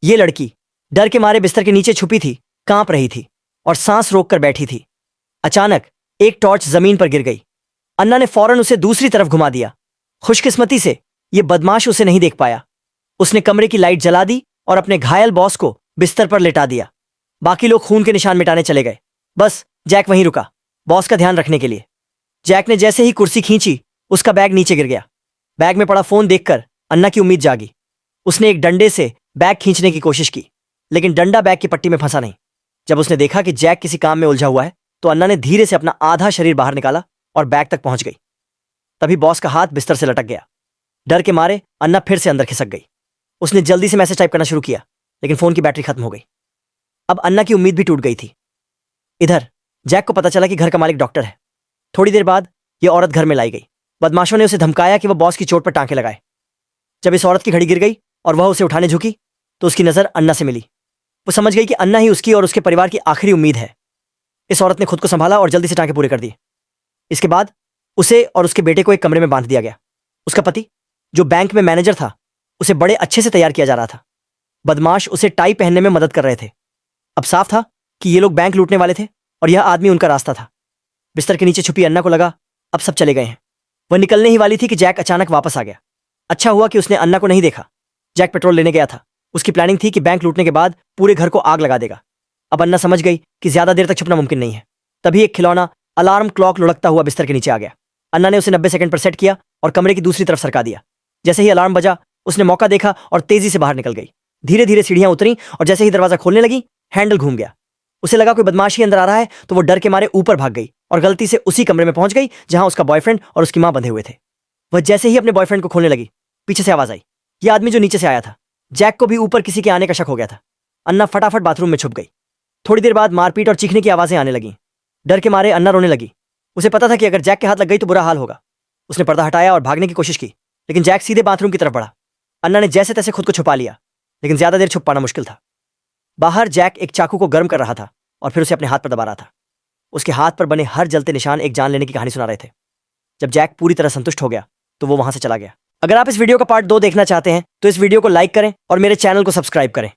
ये लड़की डर के मारे बिस्तर के नीचे छुपी थी, कांप रही थी और सांस रोककर बैठी थी। अचानक एक टॉर्च जमीन पर गिर गई। अन्ना ने फौरन उसे दूसरी तरफ घुमा दिया। खुशकिस्मती से यह बदमाश उसे नहीं देख पाया। उसने कमरे की लाइट जला दी और अपने घायल बॉस को बिस्तर पर लेटा दिया। बाकी लोग खून के निशान मिटाने चले गए। बस जैक वहीं रुका, बॉस का ध्यान रखने के लिए। जैक ने जैसे ही कुर्सी खींची, उसका बैग नीचे गिर गया। बैग में पड़ा फोन देखकर अन्ना की उम्मीद जागी। उसने एक डंडे से बैग खींचने की कोशिश की, लेकिन डंडा बैग की पट्टी में फंसा नहीं। जब उसने देखा कि जैक किसी काम में उलझा हुआ है, तो अन्ना ने धीरे से अपना आधा शरीर बाहर निकाला और बैग तक पहुंच गई। तभी बॉस का हाथ बिस्तर से लटक गया। डर के मारे अन्ना फिर से अंदर खिसक गई। उसने जल्दी से मैसेज टाइप करना शुरू किया, लेकिन फोन की बैटरी खत्म हो गई। अब अन्ना की उम्मीद भी टूट गई थी। इधर जैक को पता चला कि घर का मालिक डॉक्टर है। थोड़ी देर बाद यह औरत घर में लाई गई। बदमाशों ने उसे धमकाया कि वह बॉस की चोट पर टांके लगाए। जब इस औरत की घड़ी गिर गई और वह उसे उठाने झुकी, तो उसकी नजर अन्ना से मिली। वो समझ गई कि अन्ना ही उसकी और उसके परिवार की आखिरी उम्मीद है। इस औरत ने खुद को संभाला और जल्दी से टांके पूरे कर दिए। इसके बाद उसे और उसके बेटे को एक कमरे में बांध दिया गया। उसका पति, जो बैंक में मैनेजर था, उसे बड़े अच्छे से तैयार किया जा रहा था। बदमाश उसे टाई पहनने में मदद कर रहे थे। अब साफ था कि ये लोग बैंक लूटने वाले थे और यह आदमी उनका रास्ता था। बिस्तर के नीचे छुपी अन्ना को लगा अब सब चले गए हैं। वह निकलने ही वाली थी कि जैक अचानक वापस आ गया। अच्छा हुआ कि उसने अन्ना को नहीं देखा। जैक पेट्रोल लेने गया था। उसकी प्लानिंग थी कि बैंक लूटने के बाद पूरे घर को आग लगा देगा। अब अन्ना समझ गई कि ज्यादा देर तक छुपना मुमकिन नहीं है। तभी एक खिलौना अलार्म क्लॉक लुढ़कता हुआ बिस्तर के नीचे आ गया। अन्ना ने उसे 90 सेकंड पर सेट किया और कमरे की दूसरी तरफ सरका दिया। जैसे ही अलार्म बजा, उसने मौका देखा और तेजी से बाहर निकल गई। धीरे धीरे सीढ़ियां उतरी और जैसे ही दरवाजा खोलने लगी, हैंडल घूम गया। उसे लगा कोई बदमाश ही अंदर आ रहा है, तो वो डर के मारे ऊपर भाग गई और गलती से उसी कमरे में पहुंच गई जहां उसका बॉयफ्रेंड और उसकी मां बंधे हुए थे। वह जैसे ही अपने बॉयफ्रेंड को खोलने लगी, पीछे से आवाज आई। यह आदमी जो नीचे से आया था। जैक को भी ऊपर किसी के आने का शक हो गया था। अन्ना फटाफट बाथरूम में छुप गई। थोड़ी देर बाद मारपीट और चीखने की आवाजें आने लगी। डर के मारे अन्ना रोने लगी। उसे पता था कि अगर जैक के हाथ लग गई तो बुरा हाल होगा। उसने पर्दा हटाया और भागने की कोशिश की, लेकिन जैक सीधे बाथरूम की तरफ बढ़ा। अन्ना ने जैसे तैसे खुद को छुपा लिया, लेकिन ज्यादा देर छुप पाना मुश्किल था। बाहर जैक एक चाकू को गर्म कर रहा था और फिर उसे अपने हाथ पर दबा रहा था। उसके हाथ पर बने हर जलते निशान एक जान लेने की कहानी सुना रहे थे। जब जैक पूरी तरह संतुष्ट हो गया, तो वो वहां से चला गया। अगर आप इस वीडियो का पार्ट 2 देखना चाहते हैं, तो इस वीडियो को लाइक करें और मेरे चैनल को सब्सक्राइब करें।